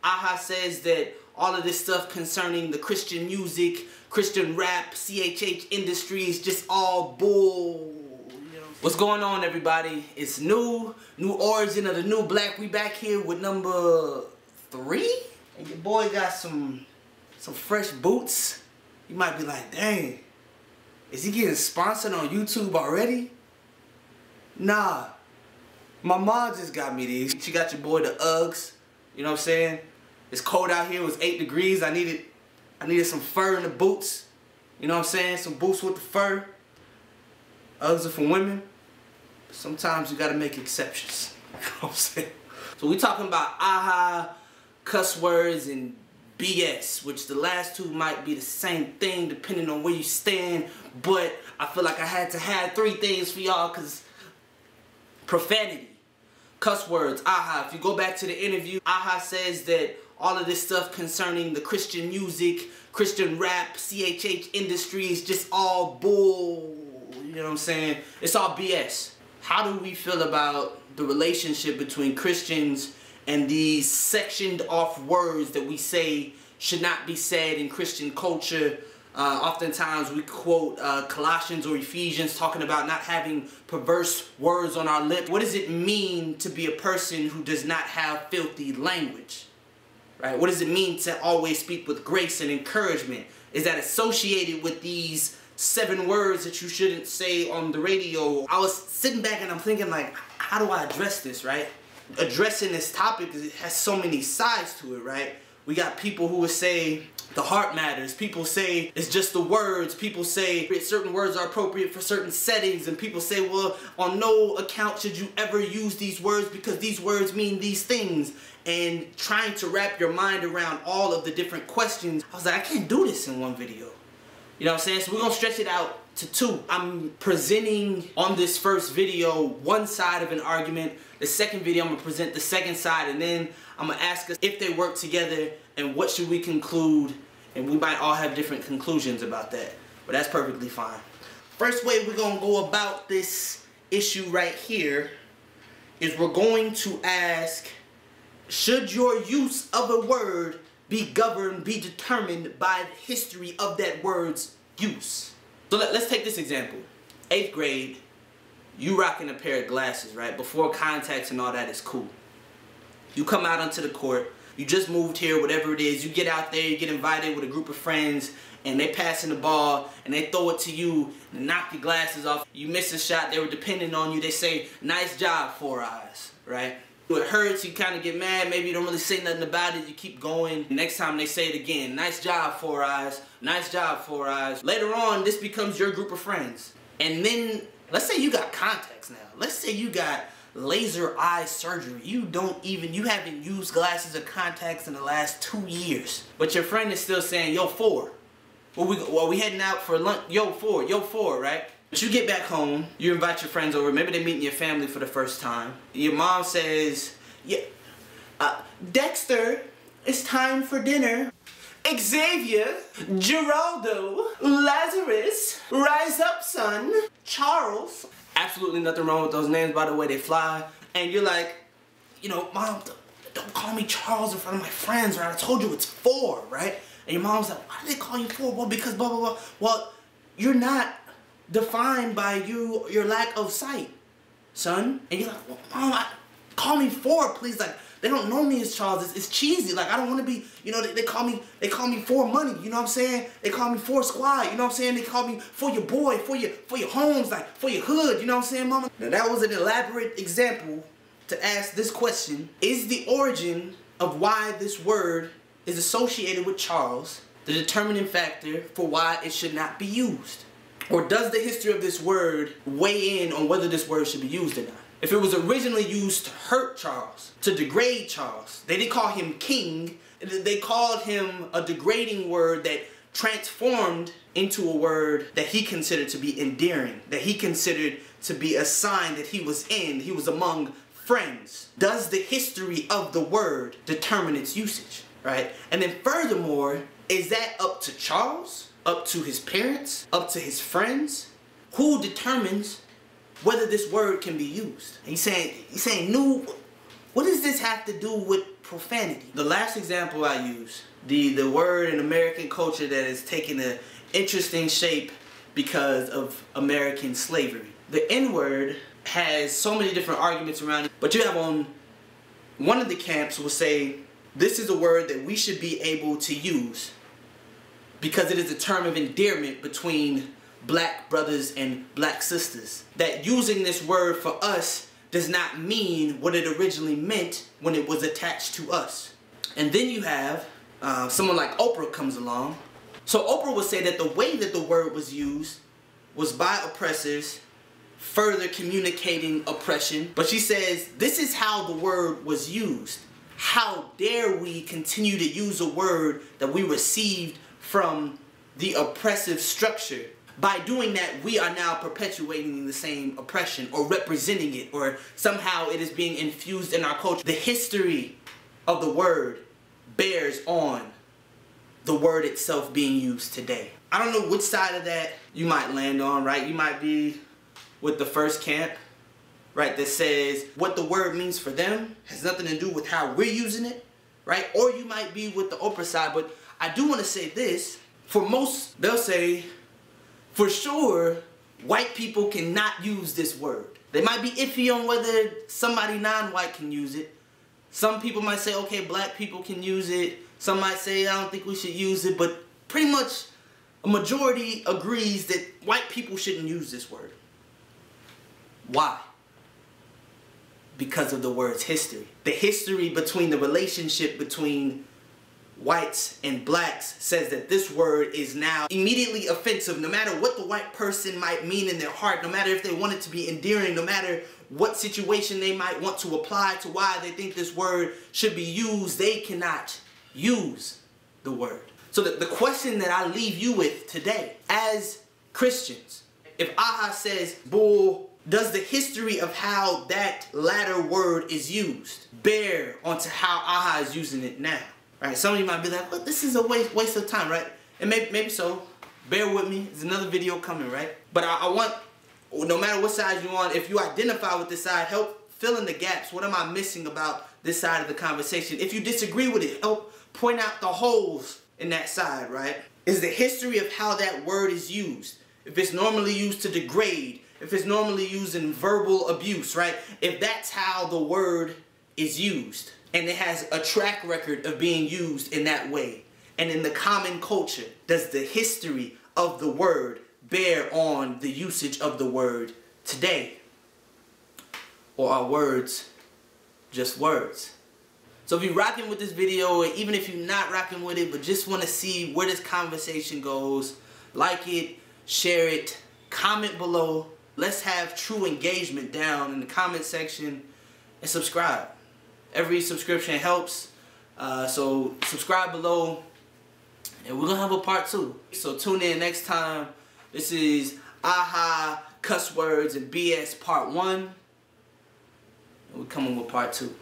Aha says that all of this stuff concerning the Christian music, Christian rap, CHH industry is just all bull. What's going on, everybody? It's KnuOrigen of TheKnuBlack. We back here with number 3, and your boy got some fresh boots. You might be like, dang, is he getting sponsored on YouTube already? Nah, my mom just got me these. She got your boy the Uggs. You know what I'm saying? It's cold out here. It was 8 degrees. I needed some fur in the boots. You know what I'm saying? Some boots with the fur. Uggs are for women. But sometimes you gotta make exceptions. You know what I'm saying? So we talking about aha, cuss words, and BS, which the last two might be the same thing depending on where you stand. But I feel like I had to have 3 things for y'all, because profanity, cuss words, aha. If you go back to the interview, aha says that all of this stuff concerning the Christian music, Christian rap, CHH industry is just all bull. You know what I'm saying? It's all BS. How do we feel about the relationship between Christians and these sectioned off words that we say should not be said in Christian culture? Oftentimes we quote Colossians or Ephesians talking about not having perverse words on our lips. What does it mean to be a person who does not have filthy language? Right? What does it mean to always speak with grace and encouragement? Is that associated with these 7 words that you shouldn't say on the radio? I was sitting back and I'm thinking, like, how do I address this, right? Addressing this topic, because it has so many sides to it, right? We got people who would say the heart matters. People say it's just the words. People say certain words are appropriate for certain settings. And people say, well, on no account should you ever use these words because these words mean these things. And trying to wrap your mind around all of the different questions, I was like, I can't do this in one video. You know what I'm saying? So we're going to stretch it out to 2. I'm presenting on this first video one side of an argument. The second video, I'm going to present the second side, and then I'm going to ask us if they work together and what should we conclude, and we might all have different conclusions about that, but that's perfectly fine. First way we're going to go about this issue right here is we're going to ask, should your use of a word be governed, be determined by the history of that word's use? So let's take this example. 8th grade, you rocking a pair of glasses, right? Before contacts and all that is cool. You come out onto the court, you just moved here, whatever it is, you get out there, you get invited with a group of friends, and they passing the ball, and they throw it to you, and knock your glasses off. You miss a shot, they were depending on you, they say, nice job, 4 eyes, right? It hurts, you kind of get mad, maybe you don't really say nothing about it, you keep going. Next time they say it again, nice job, 4 eyes, nice job, 4 eyes. Later on, this becomes your group of friends. And then, let's say you got contacts now. Let's say you got laser eye surgery. You haven't used glasses or contacts in the last 2 years. But your friend is still saying, yo, 4. Well, we heading out for lunch, yo, 4, right? But you get back home, you invite your friends over, maybe they're meeting your family for the first time. Your mom says, yeah, Dexter, it's time for dinner. Xavier, Geraldo, Lazarus, rise up, son. Charles. Absolutely nothing wrong with those names, by the way, they fly. And you're like, you know, Mom, don't call me Charles in front of my friends, right? I told you it's 4, right? And your mom's like, why did they call you 4? Well, because blah, blah, blah. Well, you're not defined by your lack of sight, son. And you're like, well, Mom, call me 4, please. Like, they don't know me as Charles. It's cheesy. Like, I don't want to be, you know, they call me 4 money, you know what I'm saying? They call me 4 squad, you know what I'm saying? They call me for your boy, for your homes, like, for your hood, you know what I'm saying, mama? Now, that was an elaborate example to ask this question. Is the origin of why this word is associated with Charles the determining factor for why it should not be used? Or does the history of this word weigh in on whether this word should be used or not? If it was originally used to hurt Charles, to degrade Charles, they didn't call him king, they called him a degrading word that transformed into a word that he considered to be endearing, that he considered to be a sign that he was among friends. Does the history of the word determine its usage, right? And then furthermore, is that up to Charles? Up to his parents? Up to his friends? Who determines whether this word can be used? And he's saying, what does this have to do with profanity. The last example I use, the word in American culture that has taken an interesting shape because of American slavery. The N-word has so many different arguments around it, but you have on one of the camps will say this is a word that we should be able to use because it is a term of endearment between black brothers and black sisters. That using this word for us does not mean what it originally meant when it was attached to us. And then you have someone like Oprah comes along. So Oprah would say that the way that the word was used was by oppressors, further communicating oppression. But she says this is how the word was used. How dare we continue to use a word that we received from the oppressive structure? By doing that, we are now perpetuating the same oppression or representing it, or somehow it is being infused in our culture. The history of the word bears on the word itself being used today. I don't know which side of that you might land on, right? You might be with the first camp, right, that says what the word means for them has nothing to do with how we're using it, right? Or you might be with the Oprah side, but I do want to say this. For most, they'll say, for sure, white people cannot use this word. They might be iffy on whether somebody non-white can use it. Some people might say, okay, black people can use it. Some might say, I don't think we should use it. But pretty much a majority agrees that white people shouldn't use this word. Why? Because of the word's history. The history between the relationship between whites and blacks says that this word is now immediately offensive, no matter what the white person might mean in their heart, no matter if they want it to be endearing, no matter what situation they might want to apply to why they think this word should be used, they cannot use the word. So the question that I leave you with today, as Christians, if AHA says bull, does the history of how that latter word is used bear onto how AHA is using it now? Right, some of you might be like, well, this is a waste of time, right? And maybe so. Bear with me. There's another video coming, right? But I want, no matter what side you're on, if you identify with this side, help fill in the gaps. What am I missing about this side of the conversation? If you disagree with it, help point out the holes in that side, right? Is the history of how that word is used. If it's normally used to degrade, if it's normally used in verbal abuse, right? If that's how the word is used, and it has a track record of being used in that way, and in the common culture, does the history of the word bear on the usage of the word today? Or are words just words? So if you're rocking with this video, or even if you're not rocking with it, but just want to see where this conversation goes, like it, share it, comment below. Let's have true engagement down in the comment section, and subscribe. Every subscription helps, so subscribe below, and we're gonna have a part 2. So tune in next time. This is AHA, Cuss Words, and BS Part 1, and we're coming with Part 2.